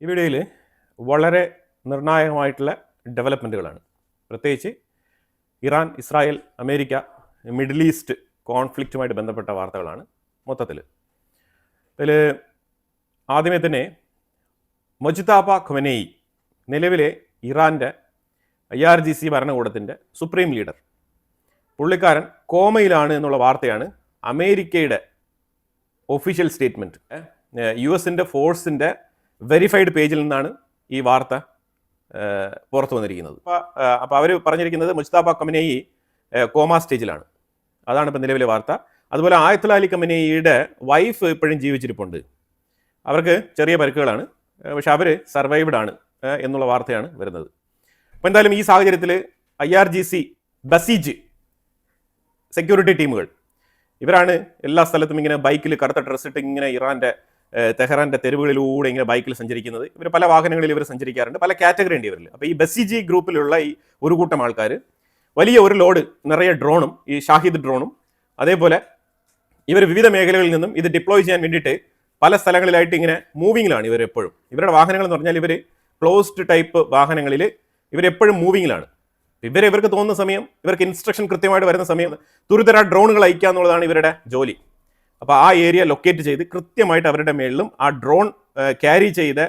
ഈ വീഡിയോയിൽ വളരെ നിർണായകമായിട്ടുള്ള ഡെവലപ്മെൻറ്റുകളാണ്. പ്രത്യേകിച്ച് Iran, Israel, America, middle east കോൺഫ്ലിക്റ്റുമായിട്ട് ബന്ധപ്പെട്ട വാർത്തകളാണ് മൊത്തത്തിൽ. അതിൽ ആദ്യമേ തന്നെ മൊജ്തബ ഖൊമേനി, നിലവിലെ ഇറാൻ്റെ IRGC ഭരണകൂടത്തിൻ്റെ സുപ്രീം ലീഡർ, പുള്ളിക്കാരൻ കോമയിലാണ് എന്നുള്ള വാർത്തയാണ് അമേരിക്കയുടെ ഒഫീഷ്യൽ സ്റ്റേറ്റ്മെൻറ്റ്. US ഫോഴ്സിൻ്റെ വെരിഫൈഡ് പേജിൽ നിന്നാണ് ഈ വാർത്ത പുറത്തു വന്നിരിക്കുന്നത്. അപ്പോൾ അവർ പറഞ്ഞിരിക്കുന്നത് മുജ്തബ ഖൊമേനി കോമ സ്റ്റേജിലാണ്. അതാണ് ഇപ്പോൾ നിലവിലെ വാർത്ത. അതുപോലെ ആയത്തുള്ള അലി ഖൊമേനിയുടെ വൈഫ് ഇപ്പോഴും ജീവിച്ചിരിപ്പുണ്ട്. അവർക്ക് ചെറിയ പരിക്കുകളാണ്, പക്ഷെ അവർ സർവൈവ്ഡ് ആണ് എന്നുള്ള വാർത്തയാണ് വരുന്നത്. അപ്പോൾ എന്തായാലും ഈ സാഹചര്യത്തിൽ IRGC ബസീജ് സെക്യൂരിറ്റി ടീമുകൾ ഇവരാണ് എല്ലാ സ്ഥലത്തും ഇങ്ങനെ ബൈക്കിൽ കറുത്ത ഡ്രസ്സ് ഇട്ട് ഇങ്ങനെ തെഹ്റാൻ്റെ തെരുവുകളിലൂടെ ഇങ്ങനെ ബൈക്കിൽ സഞ്ചരിക്കുന്നത്. ഇവർ പല വാഹനങ്ങളിൽ ഇവർ സഞ്ചരിക്കാറുണ്ട്, പല കാറ്റഗറി ഉണ്ട് ഇവരിൽ. അപ്പോൾ ഈ ബസീജി ഗ്രൂപ്പിലുള്ള ഈ ഒരു കൂട്ടം ആൾക്കാർ വലിയ ഒരു ലോഡ് നിറയെ ഡ്രോണും, ഈ ഷാഹിദ് ഡ്രോണും, അതേപോലെ ഇവർ വിവിധ മേഖലകളിൽ നിന്നും ഇത് ഡിപ്ലോയ് ചെയ്യാൻ വേണ്ടിയിട്ട് പല സ്ഥലങ്ങളിലായിട്ട് ഇങ്ങനെ മൂവിങ്ങിലാണ് ഇവർ എപ്പോഴും. ഇവരുടെ വാഹനങ്ങൾ എന്ന് പറഞ്ഞാൽ ഇവർ ക്ലോസ്ഡ് ടൈപ്പ് വാഹനങ്ങളിൽ ഇവരെപ്പോഴും മൂവിങ്ങിലാണ്. ഇവർക്ക് തോന്നുന്ന സമയം, ഇവർക്ക് ഇൻസ്ട്രക്ഷൻ കൃത്യമായിട്ട് വരുന്ന സമയം തുരുതര ഡ്രോണുകൾ അയക്കുക എന്നുള്ളതാണ് ഇവരുടെ ജോലി. അപ്പോൾ ആ ഏരിയ ലൊക്കേറ്റ് ചെയ്ത് കൃത്യമായിട്ട് അവരുടെ മേളിലും ആ ഡ്രോൺ ക്യാരി ചെയ്ത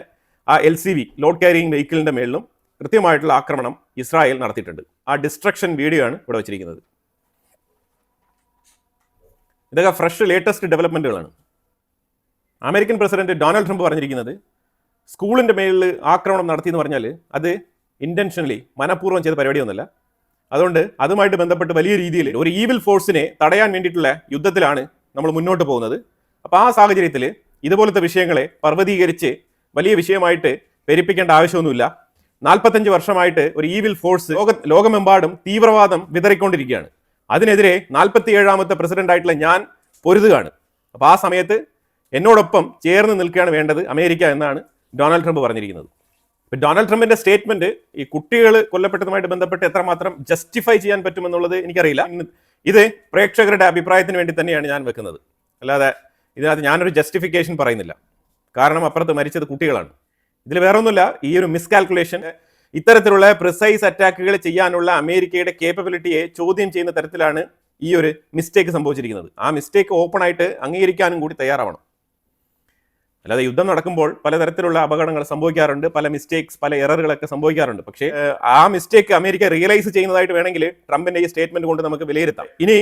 ആ LCV ലോഡ് ക്യാരിയിങ് വെഹിക്കിളിൻ്റെ മേളിലും കൃത്യമായിട്ടുള്ള ആക്രമണം ഇസ്രായേൽ നടത്തിയിട്ടുണ്ട്. ആ ഡിസ്ട്രക്ഷൻ വീഡിയോ ആണ് ഇവിടെ വെച്ചിരിക്കുന്നത്. ഇതൊക്കെ ഫ്രഷ് ലേറ്റസ്റ്റ് ഡെവലപ്മെൻറ്റുകളാണ്. അമേരിക്കൻ പ്രസിഡന്റ് ഡൊണാൾഡ് ട്രംപ് പറഞ്ഞിരിക്കുന്നത് സ്കൂളിൻ്റെ മേളിൽ ആക്രമണം നടത്തി എന്ന് പറഞ്ഞാൽ അത് ഇൻറ്റൻഷനലി മനഃപൂർവ്വം ചെയ്ത പരിപാടിയൊന്നുമല്ല. അതുകൊണ്ട് അതുമായിട്ട് ബന്ധപ്പെട്ട് വലിയ രീതിയിൽ ഒരു ഈവിൽ ഫോഴ്സിനെ തടയാൻ വേണ്ടിയിട്ടുള്ള യുദ്ധത്തിലാണ് നമ്മൾ മുന്നോട്ട് പോകുന്നത്. അപ്പോൾ ആ സാഹചര്യത്തിൽ ഇതുപോലത്തെ വിഷയങ്ങളെ പർവ്വതീകരിച്ച് വലിയ വിഷയമായിട്ട് പെരുപ്പിക്കേണ്ട ആവശ്യമൊന്നുമില്ല. 45 വർഷമായിട്ട് ഒരു ഈവിൽ ഫോഴ്സ് ലോകമെമ്പാടും തീവ്രവാദം വിതറിക്കൊണ്ടിരിക്കുകയാണ്. അതിനെതിരെ 47ാമത്തെ പ്രസിഡന്റായിട്ടുള്ള ഞാൻ പൊരുതുകയാണ്. അപ്പോൾ ആ സമയത്ത് എന്നോടൊപ്പം ചേർന്ന് നിൽക്കുകയാണ് വേണ്ടത് അമേരിക്ക എന്നാണ് ഡൊണാൾഡ് ട്രംപ് പറഞ്ഞിരിക്കുന്നത്. ഇപ്പം ഡൊണാൾഡ് ട്രംപിന്റെ സ്റ്റേറ്റ്മെന്റ് ഈ കുട്ടികൾ കൊല്ലപ്പെട്ടതുമായിട്ട് ബന്ധപ്പെട്ട് എത്രമാത്രം ജസ്റ്റിഫൈ ചെയ്യാൻ പറ്റുമെന്നുള്ളത് എനിക്കറിയില്ല. ഇത് പ്രേക്ഷകരുടെ അഭിപ്രായത്തിന് വേണ്ടി തന്നെയാണ് ഞാൻ വെക്കുന്നത്. അല്ലാതെ ഇതിനകത്ത് ഞാനൊരു ജസ്റ്റിഫിക്കേഷൻ പറയുന്നില്ല. കാരണം അപ്പുറത്ത് മരിച്ചത് കുട്ടികളാണ്. ഇതിൽ വേറെ ഒന്നുമില്ല, ഈ ഒരു മിസ്കാൽക്കുലേഷൻ, ഇത്തരത്തിലുള്ള പ്രിസൈസ് അറ്റാക്കുകൾ ചെയ്യാനുള്ള അമേരിക്കയുടെ കേപ്പബിലിറ്റിയെ ചോദ്യം ചെയ്യുന്ന തരത്തിലാണ് ഈ ഒരു മിസ്റ്റേക്ക് സംഭവിച്ചിരിക്കുന്നത്. ആ മിസ്റ്റേക്ക് ഓപ്പൺ ആയിട്ട് അംഗീകരിക്കാനും കൂടി തയ്യാറാവണം. അല്ലാതെ യുദ്ധം നടക്കുമ്പോൾ പലതരത്തിലുള്ള അപകടങ്ങൾ സംഭവിക്കാറുണ്ട്, പല മിസ്റ്റേക്സ്, പല എററുകളൊക്കെ സംഭവിക്കാറുണ്ട്. പക്ഷേ ആ മിസ്റ്റേക്ക് അമേരിക്ക റിയലൈസ് ചെയ്യുന്നതായിട്ട് വേണമെങ്കിൽ ട്രംപിന്റെ ഈ സ്റ്റേറ്റ്മെന്റ് കൊണ്ട് നമുക്ക് വിലയിരുത്താം. ഇനി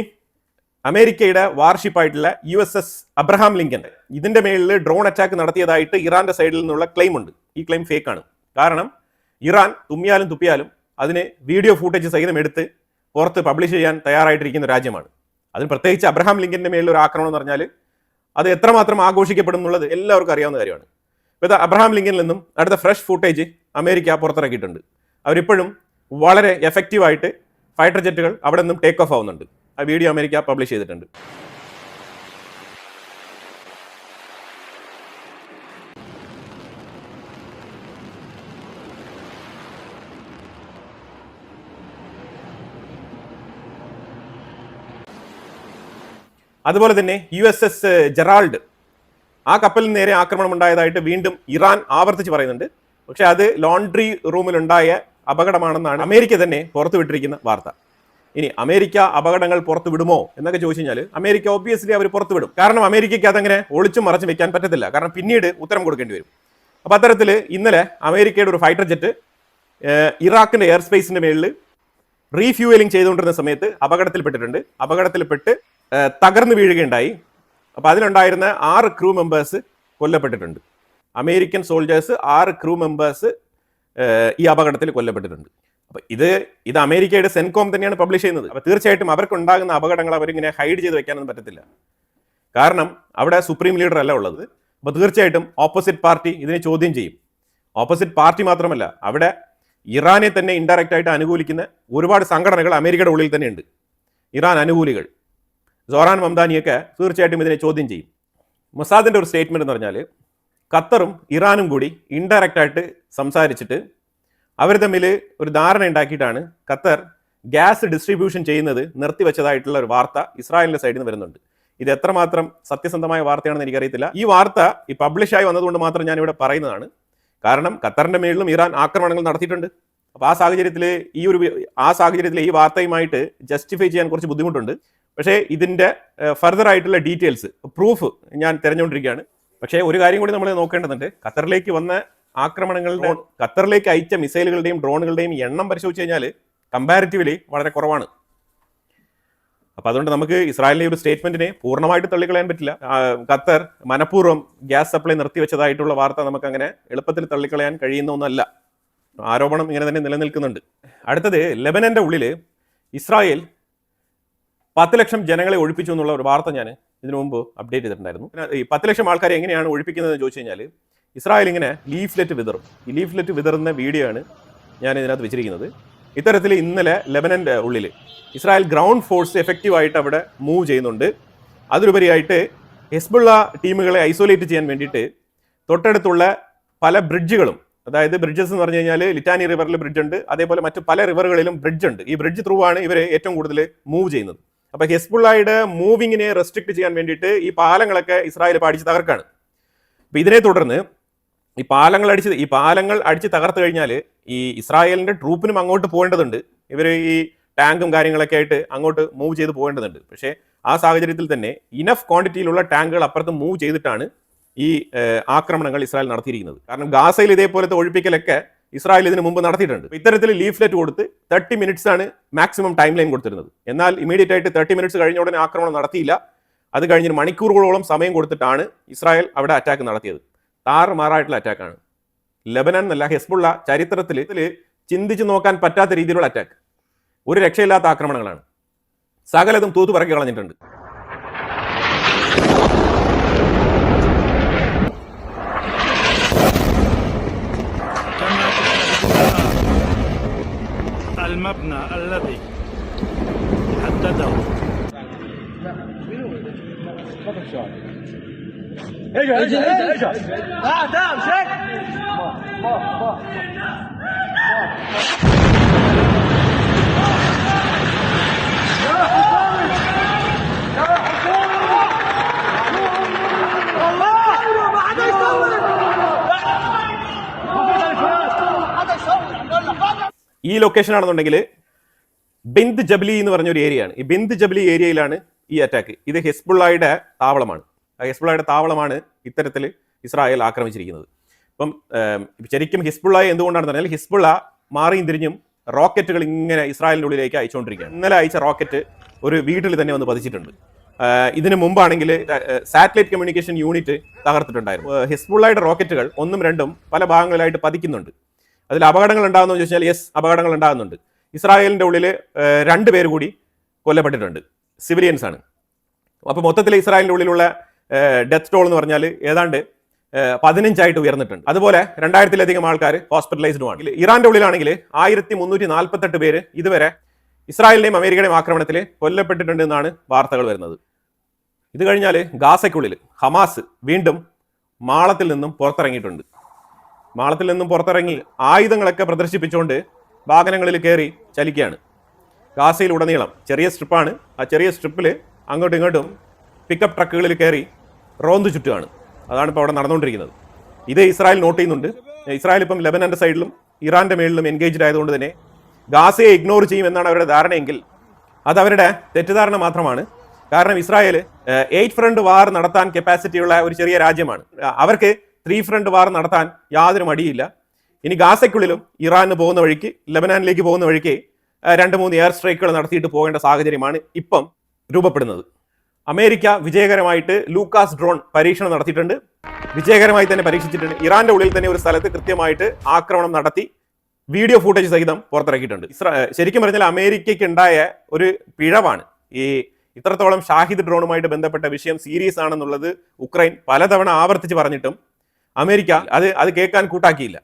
അമേരിക്കയുടെ വാർഷിപ്പായിട്ടുള്ള USS അബ്രഹാം ലിങ്കൻ, ഇതിന്റെ മേളിൽ ഡ്രോൺ അറ്റാക്ക് നടത്തിയതായിട്ട് ഇറാന്റെ സൈഡിൽ നിന്നുള്ള ക്ലെയിം ഉണ്ട്. ഈ ക്ലെയിം ഫേക്ക് ആണ്. കാരണം ഇറാൻ തുമ്മിയാലും തുപ്പിയാലും അതിന് വീഡിയോ ഫൂട്ടേജ് സഹിതം എടുത്ത് പുറത്ത് പബ്ലിഷ് ചെയ്യാൻ തയ്യാറായിട്ടിരിക്കുന്ന രാജ്യമാണ്. അതിന് പ്രത്യേകിച്ച് അബ്രഹാം ലിങ്കന്റെ മേളിൽ ഒരു ആക്രമണം എന്ന് പറഞ്ഞാൽ അത് എത്രമാത്രം ആഘോഷിക്കപ്പെടും എന്നുള്ളത് എല്ലാവർക്കും അറിയാവുന്ന കാര്യമാണ്. ഇപ്പോൾ അബ്രഹാം ലിങ്കനിൽ നിന്നും അടുത്ത ഫ്രഷ് ഫുട്ടേജ് അമേരിക്ക പുറത്തിറക്കിയിട്ടുണ്ട്. അവരിപ്പോഴും വളരെ എഫക്റ്റീവായിട്ട് ഫൈറ്റർ ജെറ്റുകൾ അവിടെ നിന്നും ടേക്ക് ഓഫ് ആവുന്നുണ്ട്. ആ വീഡിയോ അമേരിക്ക പബ്ലിഷ് ചെയ്തിട്ടുണ്ട്. അതുപോലെ തന്നെ USS ജെറാൾഡ്, ആ കപ്പലിന് നേരെ ആക്രമണം ഉണ്ടായതായിട്ട് വീണ്ടും ഇറാൻ ആവർത്തിച്ച് പറയുന്നുണ്ട്. പക്ഷെ അത് ലോണ്ട്രി റൂമിലുണ്ടായ അപകടമാണെന്നാണ് അമേരിക്ക തന്നെ പുറത്തുവിട്ടിരിക്കുന്ന വാർത്ത. ഇനി അമേരിക്ക അപകടങ്ങൾ പുറത്തു വിടുമോ എന്നൊക്കെ ചോദിച്ചു കഴിഞ്ഞാൽ അമേരിക്ക ഒബ്വിയസ്ലി അവർ പുറത്തുവിടും. കാരണം അമേരിക്കയ്ക്ക് അതങ്ങനെ ഒളിച്ചും മറച്ചും വെക്കാൻ പറ്റത്തില്ല. കാരണം പിന്നീട് ഉത്തരം കൊടുക്കേണ്ടി വരും. അപ്പോൾ അത്തരത്തിൽ ഇന്നലെ അമേരിക്കയുടെ ഒരു ഫൈറ്റർ ജെറ്റ് ഇറാഖിന്റെ എയർ സ്പേസിന്റെ മേളിൽ റീഫ്യൂവലിംഗ് ചെയ്തുകൊണ്ടിരുന്ന സമയത്ത് അപകടത്തിൽപ്പെട്ട് തകർന്നു വീഴുകയുണ്ടായി. അപ്പോൾ അതിലുണ്ടായിരുന്ന 6 ക്രൂ മെമ്പേഴ്സ് കൊല്ലപ്പെട്ടിട്ടുണ്ട്. അമേരിക്കൻ സോൾജേഴ്സ് 6 ക്രൂ മെമ്പേഴ്സ് ഈ അപകടത്തിൽ കൊല്ലപ്പെട്ടിട്ടുണ്ട്. അപ്പോൾ ഇത് അമേരിക്കയുടെ സെൻകോം തന്നെയാണ് പബ്ലിഷ് ചെയ്യുന്നത്. അപ്പോൾ തീർച്ചയായിട്ടും അവർക്കുണ്ടാകുന്ന അപകടങ്ങൾ അവരിങ്ങനെ ഹൈഡ് ചെയ്ത് വെക്കാനൊന്നും പറ്റത്തില്ല. കാരണം അവിടെ സുപ്രീം ലീഡർ അല്ല ഉള്ളത്. അപ്പോൾ തീർച്ചയായിട്ടും ഓപ്പോസിറ്റ് പാർട്ടി ഇതിനെ ചോദ്യം ചെയ്യും. ഓപ്പോസിറ്റ് പാർട്ടി മാത്രമല്ല, അവിടെ ഇറാനെ തന്നെ ഇൻഡയറക്റ്റ് ആയിട്ട് അനുകൂലിക്കുന്ന ഒരുപാട് സംഘടനകൾ അമേരിക്കയുടെ ഉള്ളിൽ തന്നെയുണ്ട്. ഇറാൻ അനുകൂലികൾ, സോറാൻ മംദാനിയൊക്കെ തീർച്ചയായിട്ടും ഇതിനെ ചോദ്യം ചെയ്യും. മൊസാദിൻ്റെ ഒരു സ്റ്റേറ്റ്മെന്റ് എന്ന് പറഞ്ഞാൽ ഖത്തറും ഇറാനും കൂടി ഇൻഡയറക്റ്റ് ആയിട്ട് സംസാരിച്ചിട്ട് അവർ തമ്മിൽ ഒരു ധാരണ ഉണ്ടാക്കിയിട്ടാണ് ഖത്തർ ഗ്യാസ് ഡിസ്ട്രിബ്യൂഷൻ ചെയ്യുന്നത് നിർത്തിവെച്ചതായിട്ടുള്ള ഒരു വാർത്ത ഇസ്രായേലിന്റെ സൈഡിൽ നിന്ന് വരുന്നുണ്ട്. ഇത് എത്രമാത്രം സത്യസന്ധമായ വാർത്തയാണെന്ന് എനിക്കറിയത്തില്ല. ഈ വാർത്ത ഈ പബ്ലിഷായി വന്നതുകൊണ്ട് മാത്രം ഞാൻ ഇവിടെ പറയുന്നതാണ്. കാരണം ഖത്തറിന്റെ മേളിലും ഇറാൻ ആക്രമണങ്ങൾ നടത്തിയിട്ടുണ്ട്. അപ്പോൾ ആ സാഹചര്യത്തിൽ ഈ വാർത്തയുമായിട്ട് ജസ്റ്റിഫൈ ചെയ്യാൻ കുറച്ച് ബുദ്ധിമുട്ടുണ്ട്. പക്ഷേ ഇതിൻ്റെ ഫർദർ ആയിട്ടുള്ള ഡീറ്റെയിൽസ് പ്രൂഫ് ഞാൻ തിരഞ്ഞുകൊണ്ടിരിക്കുകയാണ്. പക്ഷേ ഒരു കാര്യം കൂടി നമ്മൾ നോക്കേണ്ടതുണ്ട്. ഖത്തറിലേക്ക് വന്ന ആക്രമണങ്ങളുടെ ഖത്തറിലേക്ക് അയച്ച മിസൈലുകളുടെയും ഡ്രോണുകളുടെയും എണ്ണം പരിശോധിച്ച് കഴിഞ്ഞാൽ കമ്പാരിറ്റീവ്ലി വളരെ കുറവാണ്. അപ്പോൾ അതുകൊണ്ട് നമുക്ക് ഇസ്രായേലിന്റെ ഒരു സ്റ്റേറ്റ്മെന്റിനെ പൂർണ്ണമായിട്ട് തള്ളിക്കളയാൻ പറ്റില്ല. ഖത്തർ മനഃപൂർവ്വം ഗ്യാസ് സപ്ലൈ നിർത്തിവെച്ചതായിട്ടുള്ള വാർത്ത നമുക്ക് അങ്ങനെ എളുപ്പത്തിൽ തള്ളിക്കളയാൻ കഴിയുന്ന ഒന്നല്ല. ആരോപണം ഇങ്ങനെ തന്നെ നിലനിൽക്കുന്നുണ്ട്. അടുത്തത്, ലെബനന്റെ ഉള്ളിൽ ഇസ്രായേൽ 10 ലക്ഷം ജനങ്ങളെ ഒഴിപ്പിച്ചു എന്നുള്ള ഒരു വാർത്ത ഞാൻ ഇതിനു മുമ്പ് അപ്ഡേറ്റ് ചെയ്തിട്ടുണ്ടായിരുന്നു. ഈ 10 ലക്ഷം ആൾക്കാരെ എങ്ങനെയാണ് ഒഴിപ്പിക്കുന്നതെന്ന് ചോദിച്ചു കഴിഞ്ഞാൽ, ഇസ്രായേൽ ഇങ്ങനെ ലീഫ്ലെറ്റ് വിതറും. ഈ ലീഫ്ലെറ്റ് വിതറുന്ന വീഡിയോ ആണ് ഞാൻ ഇതിനകത്ത് വെച്ചിരിക്കുന്നത്. ഇത്തരത്തിൽ ഇന്നലെ ലെബനന്റെ ഉള്ളിൽ ഇസ്രായേൽ ഗ്രൗണ്ട് ഫോഴ്സ് എഫക്റ്റീവായിട്ട് അവിടെ മൂവ് ചെയ്യുന്നുണ്ട്. അതിലുപരിയായിട്ട് ഹെസ്ബുള്ള ടീമുകളെ ഐസൊലേറ്റ് ചെയ്യാൻ വേണ്ടിയിട്ട് തൊട്ടടുത്തുള്ള പല ബ്രിഡ്ജുകളും, അതായത് ബ്രിഡ്ജസ് എന്ന് പറഞ്ഞു കഴിഞ്ഞാൽ ലിറ്റാനി റിവറിൽ ബ്രിഡ്ജ് ഉണ്ട്, അതേപോലെ മറ്റു പല റിവറുകളിലും ബ്രിഡ്ജ് ഉണ്ട്. ഈ ബ്രിഡ്ജ് ത്രൂ ആണ് ഇവർ ഏറ്റവും കൂടുതൽ മൂവ് ചെയ്യുന്നത്. അപ്പോൾ ഹെസ്ബുള്ളയുടെ മൂവിങ്ങിനെ റെസ്ട്രിക്ട് ചെയ്യാൻ വേണ്ടിയിട്ട് ഈ പാലങ്ങളൊക്കെ ഇസ്രായേൽ അടിച്ച് തകർക്കാണ്. അപ്പോൾ ഇതിനെ തുടർന്ന് ഈ പാലങ്ങൾ അടിച്ച് തകർത്ത് കഴിഞ്ഞാൽ ഈ ഇസ്രായേലിന്റെ ട്രൂപ്പിനും അങ്ങോട്ട് പോകേണ്ടതുണ്ട്. ഇവർ ഈ ടാങ്കും കാര്യങ്ങളൊക്കെ ആയിട്ട് അങ്ങോട്ട് മൂവ് ചെയ്ത് പോകേണ്ടതുണ്ട്. പക്ഷേ ആ സാഹചര്യത്തിൽ തന്നെ ഇനഫ് ക്വാണ്ടിറ്റിയിലുള്ള ടാങ്കുകൾ അപ്പുറത്ത് മൂവ് ചെയ്തിട്ടാണ് ഈ ആക്രമണങ്ങൾ ഇസ്രായേൽ നടത്തിയിരിക്കുന്നത്. കാരണം ഗാസയിൽ ഇതേപോലത്തെ ഒഴിപ്പിക്കലൊക്കെ ഇസ്രായേൽ ഇതിന് മുമ്പ് നടത്തിയിട്ടുണ്ട്. ഇത്തരത്തിൽ ലീഫ്ലെറ്റ് കൊടുത്ത് 30 മിനിറ്റ്സ് ആണ് മാക്സിമം ടൈം ലൈൻ കൊടുത്തിരുന്നത്. എന്നാൽ ഇമീഡിയറ്റ് ആയിട്ട് 30 മിനിറ്റ്സ് കഴിഞ്ഞ ഉടനെ ആക്രമണം നടത്തിയില്ല. അത് കഴിഞ്ഞ് മണിക്കൂറുകളോളം സമയം കൊടുത്തിട്ടാണ് ഇസ്രായേൽ അവിടെ അറ്റാക്ക് നടത്തിയത്. താറുമാറായിട്ടുള്ള അറ്റാക്കാണ്. ലെബനൻ എന്നല്ല, ഹെസ്ബുള്ള ചരിത്രത്തിൽ ചിന്തിച്ചു നോക്കാൻ പറ്റാത്ത രീതിയിലുള്ള അറ്റാക്ക്, ഒരു രക്ഷയില്ലാത്ത ആക്രമണങ്ങളാണ്. സകലതും തൂത്തുപറക്കി കളഞ്ഞിട്ടുണ്ട്. المبنى الذي حدده ഈ ലൊക്കേഷൻ ആണെന്നുണ്ടെങ്കിൽ ബിന്ദ് ജബ്ലി എന്ന് പറഞ്ഞൊരു ഏരിയയാണ്. ഈ ബിന്ദ് ജബ്ലി ഏരിയയിലാണ് ഈ അറ്റാക്ക്. ഇത് ഹെസ്ബുള്ളയുടെ താവളമാണ്. ഹെസ്ബുള്ളയുടെ താവളമാണ് ഇത്തരത്തിൽ ഇസ്രായേൽ ആക്രമിച്ചിരിക്കുന്നത്. അപ്പം ശരിക്കും ഹിസ്ബുള്ളയെ എന്തുകൊണ്ടാണെന്ന് പറഞ്ഞാൽ, ഹിസ്ബുള്ള മാറിയും തിരിഞ്ഞും റോക്കറ്റുകൾ ഇങ്ങനെ ഇസ്രായേലിൻ്റെ ഉള്ളിലേക്ക് അയച്ചുകൊണ്ടിരിക്കുകയാണ്. ഇന്നലെ അയച്ച റോക്കറ്റ് ഒരു വീട്ടിൽ തന്നെ വന്ന് പതിച്ചിട്ടുണ്ട്. ഇതിനു മുമ്പാണെങ്കിൽ സാറ്റലൈറ്റ് കമ്മ്യൂണിക്കേഷൻ യൂണിറ്റ് തകർത്തിട്ടുണ്ടായിരുന്നു. ഹിസ്ബുള്ളയുടെ റോക്കറ്റുകൾ 1ഉം 2ഉം പല ഭാഗങ്ങളിലായിട്ട് പതിക്കുന്നുണ്ട്. അതിൽ അപകടങ്ങൾ ഉണ്ടാകുന്നു ചോദിച്ചാൽ യെസ്, അപകടങ്ങൾ ഉണ്ടാകുന്നുണ്ട്. ഇസ്രായേലിൻ്റെ ഉള്ളിൽ 2 പേര് കൂടി കൊല്ലപ്പെട്ടിട്ടുണ്ട്, സിവിലിയൻസ് ആണ്. അപ്പോൾ മൊത്തത്തിൽ ഇസ്രായേലിൻ്റെ ഉള്ളിലുള്ള ഡെത്ത് ടോൾ എന്ന് പറഞ്ഞാൽ ഏതാണ്ട് 15 ഉയർന്നിട്ടുണ്ട്. അതുപോലെ 2000-ലധികം ആൾക്കാർ ഹോസ്പിറ്റലൈസ്ഡുമാണ്. ഇറാന്റെ ഉള്ളിലാണെങ്കിൽ 1348 പേര് ഇതുവരെ ഇസ്രായേലിന്റെയും അമേരിക്കയുടെയും ആക്രമണത്തിൽ കൊല്ലപ്പെട്ടിട്ടുണ്ട് എന്നാണ് വാർത്തകൾ വരുന്നത്. ഇത് കഴിഞ്ഞാൽ ഗാസയ്ക്കുള്ളിൽ ഹമാസ് വീണ്ടും മാളത്തിൽ നിന്നും പുറത്തിറങ്ങിയിട്ടുണ്ട്. മാളത്തിൽ നിന്നും പുറത്തിറങ്ങി ആയുധങ്ങളൊക്കെ പ്രദർശിപ്പിച്ചുകൊണ്ട് വാഹനങ്ങളിൽ കയറി ചലിക്കുകയാണ്. ഗാസയിലുടനീളം ചെറിയ സ്ട്രിപ്പാണ്. ആ ചെറിയ സ്ട്രിപ്പിൽ അങ്ങോട്ടും ഇങ്ങോട്ടും പിക്കപ്പ് ട്രക്കുകളിൽ കയറി റോന്തു ചുറ്റുകയാണ്. അതാണ് ഇപ്പോൾ അവിടെ നടന്നുകൊണ്ടിരിക്കുന്നത്. ഇത് ഇസ്രായേൽ നോട്ട് ചെയ്യുന്നുണ്ട്. ഇസ്രായേൽ ഇപ്പം ലെബനന്റെ സൈഡിലും ഇറാന്റെ മേളിലും എൻഗേജ്ഡ് ആയതുകൊണ്ട് തന്നെ ഗാസയെ ഇഗ്നോർ ചെയ്യും എന്നാണ് അവരുടെ ധാരണയെങ്കിൽ അത് അവരുടെ തെറ്റിദ്ധാരണ മാത്രമാണ്. കാരണം ഇസ്രായേൽ 8 ഫ്രണ്ട് വാർ നടത്താൻ കപ്പാസിറ്റിയുള്ള ഒരു ചെറിയ രാജ്യമാണ്. അവർക്ക് 3 ഫ്രണ്ട് വാർ നടത്താൻ യാതൊരു മടിയില്ല. ഇനി ഗാസയ്ക്കുള്ളിലും ഇറാന് പോകുന്ന വഴിക്ക്, ലെബനാനിലേക്ക് പോകുന്ന വഴിക്ക് 2-3 എയർ സ്ട്രൈക്കുകൾ നടത്തിയിട്ട് പോകേണ്ട സാഹചര്യമാണ് ഇപ്പം രൂപപ്പെടുന്നത്. അമേരിക്ക വിജയകരമായിട്ട് ലൂക്കാസ് ഡ്രോൺ പരീക്ഷണം നടത്തിയിട്ടുണ്ട്. വിജയകരമായി തന്നെ പരീക്ഷിച്ചിട്ടുണ്ട്. ഇറാന്റെ ഉള്ളിൽ തന്നെ ഒരു സ്ഥലത്ത് കൃത്യമായിട്ട് ആക്രമണം നടത്തി വീഡിയോ ഫൂട്ടേജ് സഹിതം പുറത്തിറക്കിയിട്ടുണ്ട്. ശരിക്കും പറഞ്ഞാൽ അമേരിക്കയ്ക്ക് ഉണ്ടായ ഒരു പിഴവാണ് ഈ ഇത്രത്തോളം ഷാഹിദ് ഡ്രോണുമായിട്ട് ബന്ധപ്പെട്ട വിഷയം സീരിയസ് ആണെന്നുള്ളത് ഉക്രൈൻ പലതവണ ആവർത്തിച്ച് പറഞ്ഞിട്ടും അമേരിക്ക അത് കേൾക്കാൻ കൂട്ടാക്കിയില്ല.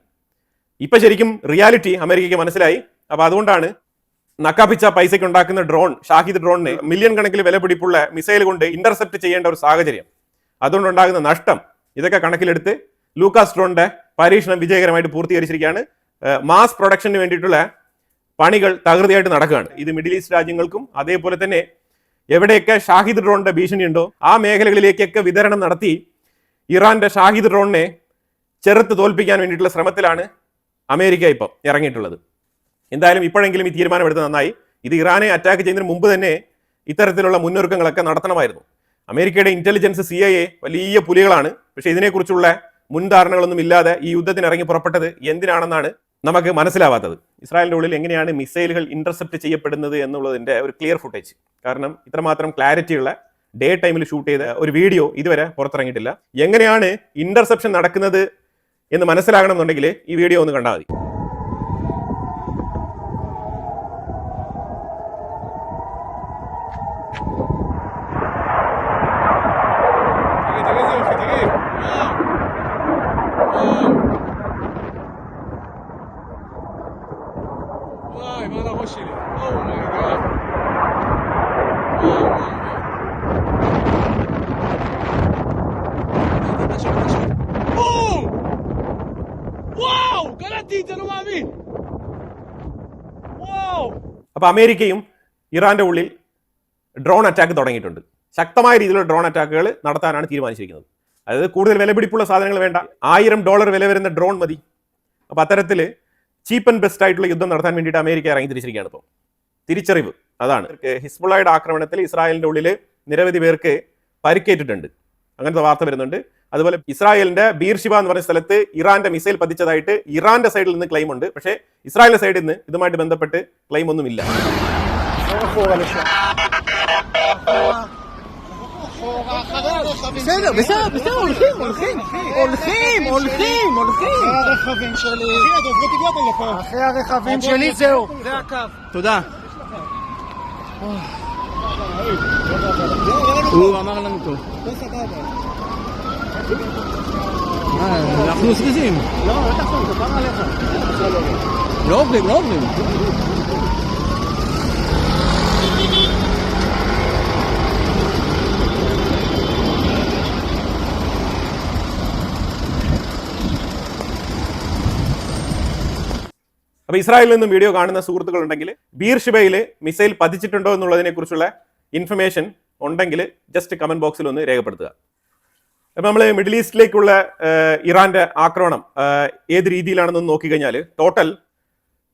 ഇപ്പൊ ശരിക്കും റിയാലിറ്റി അമേരിക്കയ്ക്ക് മനസ്സിലായി. അപ്പൊ അതുകൊണ്ടാണ് നക്കാപ്പിച്ച പൈസയ്ക്ക് ഉണ്ടാക്കുന്ന ഡ്രോൺ, ഷാഹിദ് ഡ്രോണിനെ മില്യൺ കണക്കിൽ വില പിടിപ്പുള്ള മിസൈൽ കൊണ്ട് ഇന്റർസെപ്റ്റ് ചെയ്യേണ്ട ഒരു സാഹചര്യം, അതുകൊണ്ടുണ്ടാകുന്ന നഷ്ടം, ഇതൊക്കെ കണക്കിലെടുത്ത് ലൂക്കാസ് ഡ്രോണിന്റെ പരീക്ഷണം വിജയകരമായിട്ട് പൂർത്തീകരിച്ചിരിക്കുകയാണ്. മാസ് പ്രൊഡക്ഷന് വേണ്ടിയിട്ടുള്ള പണികൾ തകൃതിയായിട്ട് നടക്കുകയാണ്. ഇത് മിഡിൽ ഈസ്റ്റ് രാജ്യങ്ങൾക്കും അതേപോലെ തന്നെ എവിടെയൊക്കെ ഷാഹിദ് ഡ്രോണിന്റെ ഭീഷണി ഉണ്ടോ ആ മേഖലകളിലേക്കൊക്കെ വിതരണം നടത്തി ഇറാന്റെ ഷാഹിദ് ഡ്രോണിനെ ചെറുത്ത് തോൽപ്പിക്കാൻ വേണ്ടിയിട്ടുള്ള ശ്രമത്തിലാണ് അമേരിക്ക ഇപ്പം ഇറങ്ങിയിട്ടുള്ളത്. എന്തായാലും ഇപ്പോഴെങ്കിലും ഈ തീരുമാനമെടുത്ത് നന്നായി. ഇത് ഇറാനെ അറ്റാക്ക് ചെയ്യുന്നതിന് മുമ്പ് തന്നെ ഇത്തരത്തിലുള്ള മുന്നൊരുക്കങ്ങളൊക്കെ നടത്തണമായിരുന്നു. അമേരിക്കയുടെ ഇന്റലിജൻസ് CIA വലിയ പുലികളാണ്. പക്ഷേ ഇതിനെക്കുറിച്ചുള്ള മുൻധാരണകളൊന്നും ഇല്ലാതെ ഈ യുദ്ധത്തിന് ഇറങ്ങി പുറപ്പെട്ടത് എന്തിനാണെന്നാണ് നമുക്ക് മനസ്സിലാവാത്തത്. ഇസ്രായേലിന്റെ ഉള്ളിൽ എങ്ങനെയാണ് മിസൈലുകൾ ഇന്റർസെപ്റ്റ് ചെയ്യപ്പെടുന്നത് എന്നുള്ളതിന്റെ ഒരു ക്ലിയർ ഫുട്ടേജ്, കാരണം ഇത്രമാത്രം ക്ലാരിറ്റിയുള്ള ഡേ ടൈമിൽ ഷൂട്ട് ചെയ്ത ഒരു വീഡിയോ ഇതുവരെ പുറത്തിറങ്ങിയിട്ടില്ല. എങ്ങനെയാണ് ഇന്റർസെപ്ഷൻ നടക്കുന്നത് എന്ന് മനസ്സിലാകണമെന്നുണ്ടെങ്കിൽ ഈ വീഡിയോ ഒന്ന് കണ്ടാൽ മതി. അപ്പൊ അമേരിക്കയും ഇറാന്റെ ഉള്ളിൽ ഡ്രോൺ അറ്റാക്ക് തുടങ്ങിയിട്ടുണ്ട്. ശക്തമായ രീതിയിലുള്ള ഡ്രോൺ അറ്റാക്കുകൾ നടത്താനാണ് തീരുമാനിച്ചിരിക്കുന്നത്. അതായത് കൂടുതൽ വിലപിടിപ്പുള്ള സാധനങ്ങൾ വേണ്ട, $1000 വില വരുന്ന ഡ്രോൺ മതി. അപ്പൊ അത്തരത്തിൽ ചീപ്പ് ആൻഡ് ബെസ്റ്റ് ആയിട്ടുള്ള യുദ്ധം നടത്താൻ വേണ്ടിയിട്ട് അമേരിക്ക ഇറങ്ങി തിരിച്ചിരിക്കുകയാണ്. ഇപ്പോൾ തിരിച്ചറിവ് അതാണ്. ഹിസ്ബുള്ളയുടെ ആക്രമണത്തിൽ ഇസ്രായേലിന്റെ ഉള്ളിൽ നിരവധി പേർക്ക് പരിക്കേറ്റിട്ടുണ്ട്, അങ്ങനത്തെ വാർത്ത വരുന്നുണ്ട്. അതുപോലെ ഇസ്രായേലിന്റെ ബീർഷിബ എന്ന് പറയുന്ന സ്ഥലത്ത് ഇറാന്റെ മിസൈൽ പതിച്ചതായിട്ട് ഇറാന്റെ സൈഡിൽ നിന്ന് ക്ലെയിം ഉണ്ട്. പക്ഷേ ഇസ്രായേലിന്റെ സൈഡിൽ നിന്ന് ഇതുമായിട്ട് ബന്ധപ്പെട്ട് ക്ലെയിം ഒന്നുമില്ല. בסדר, הולכים. אחרי הרכבים שלי זהו, זה הקו. תודה. הוא אמר לנו טוב. אנחנו זריזים. לא תחזור, תפר עליך. לא עוברים. അപ്പോൾ ഇസ്രായേലിൽ നിന്നും വീഡിയോ കാണുന്ന സുഹൃത്തുക്കൾ ഉണ്ടെങ്കിൽ ബീർഷിബയിൽ മിസൈൽ പതിച്ചിട്ടുണ്ടോ എന്നുള്ളതിനെ കുറിച്ചുള്ള ഇൻഫർമേഷൻ ഉണ്ടെങ്കിൽ ജസ്റ്റ് കമന്റ് ബോക്സിൽ ഒന്ന് രേഖപ്പെടുത്തുക. അപ്പോൾ നമ്മൾ മിഡിൽ ഈസ്റ്റിലേക്കുള്ള ഇറാന്റെ ആക്രമണം ഏത് രീതിയിലാണെന്ന് നോക്കിക്കഴിഞ്ഞാൽ ടോട്ടൽ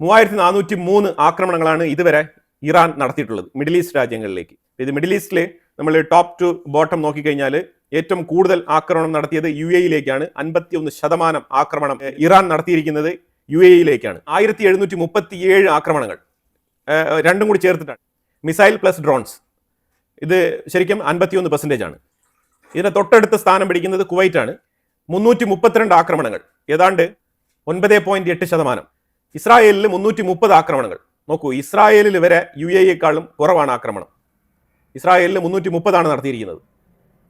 3403 ആക്രമണങ്ങളാണ് ഇതുവരെ ഇറാൻ നടത്തിയിട്ടുള്ളത് മിഡിൽ ഈസ്റ്റ് രാജ്യങ്ങളിലേക്ക്. ഇത് മിഡിൽ ഈസ്റ്റിൽ നമ്മൾ ടോപ്പ് ടു ബോട്ടം നോക്കിക്കഴിഞ്ഞാൽ ഏറ്റവും കൂടുതൽ ആക്രമണം നടത്തിയത് UAE-യിലേക്കാണ്. 51% ആക്രമണം ഇറാൻ നടത്തിയിരിക്കുന്നത് UAE-യിലേക്കാണ്. 1737 ആക്രമണങ്ങൾ രണ്ടും കൂടി ചേർത്തിട്ടാണ്, മിസൈൽ പ്ലസ് ഡ്രോൺസ്. ഇത് ശരിക്കും 51% ആണ്. ഇതിനെ തൊട്ടടുത്ത സ്ഥാനം പിടിക്കുന്നത് കുവൈറ്റ് ആണ്. 332 ആക്രമണങ്ങൾ, ഏതാണ്ട് 9.8%. ഇസ്രായേലിൽ 330 ആക്രമണങ്ങൾ. നോക്കൂ, ഇസ്രായേലിൽ വരെ UAE-യേക്കാളും കുറവാണ് ആക്രമണം. ഇസ്രായേലിൽ 330 നടത്തിയിരിക്കുന്നത്,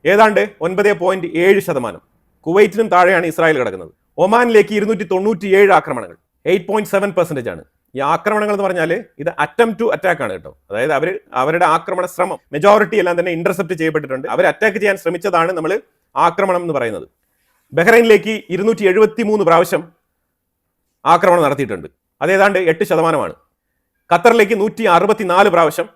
ഏതാണ്ട് 9.7%. കുവൈറ്റിനും താഴെയാണ് ഇസ്രായേൽ കിടക്കുന്നത്. ഒമാനിലേക്ക് 297 ആക്രമണങ്ങൾ, 8.7% ആണ്. ഈ ആക്രമണങ്ങൾ എന്ന് പറഞ്ഞാൽ ഇത് അറ്റംപ്റ്റ് ടു അറ്റാക്ക് ആണ് കേട്ടോ. അതായത് അവരുടെ ആക്രമണ ശ്രമം മെജോറിറ്റി എല്ലാം തന്നെ ഇന്റർസെപ്റ്റ് ചെയ്യപ്പെട്ടിട്ടുണ്ട്. അവർ അറ്റാക്ക് ചെയ്യാൻ ശ്രമിച്ചതാണ് നമ്മൾ ആക്രമണം എന്ന് പറയുന്നത്. ബഹ്റൈനിലേക്ക് 273 പ്രാവശ്യം ആക്രമണം നടത്തിയിട്ടുണ്ട്, അത് ഏതാണ്ട് 8%. ഖത്തറിലേക്ക് 164 പ്രാവശ്യം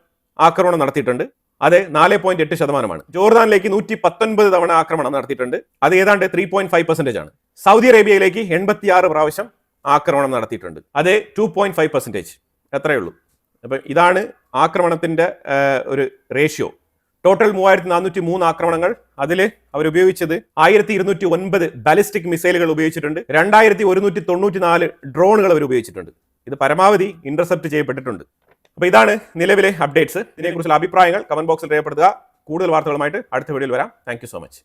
ആക്രമണം നടത്തിയിട്ടുണ്ട്, അത് 4.8%. ജോർദാനിലേക്ക് 119 തവണ ആക്രമണം നടത്തിയിട്ടുണ്ട്, അത് ഏതാണ്ട് 3.5% ആണ്. സൗദി അറേബ്യയിലേക്ക് 86 പ്രാവശ്യം ആക്രമണം നടത്തിയിട്ടുണ്ട്, അത് 2.5%. അത്രയേ ഉള്ളൂ. അപ്പം ഇതാണ് ആക്രമണത്തിന്റെ ഒരു റേഷ്യോ. ടോട്ടൽ 3403 ആക്രമണങ്ങൾ. അതിൽ അവരുപയോഗിച്ചത് 1209 ബാലിസ്റ്റിക് മിസൈലുകൾ ഉപയോഗിച്ചിട്ടുണ്ട്, 2194 ഡ്രോണുകൾ അവർ ഉപയോഗിച്ചിട്ടുണ്ട്. ഇത് പരമാവധി ഇന്റർസെപ്റ്റ് ചെയ്യപ്പെട്ടിട്ടുണ്ട്. അപ്പോൾ ഇതാണ് നിലവിലെ അപ്ഡേറ്റ്സ്. ഇതിനെക്കുറിച്ചുള്ള അഭിപ്രായങ്ങൾ കമന്റ് ബോക്സിൽ രേഖപ്പെടുത്തുക. കൂടുതൽ വാർത്തകളുമായിട്ട് അടുത്ത വീഡിയോയിൽ വരാം. Thank you so much.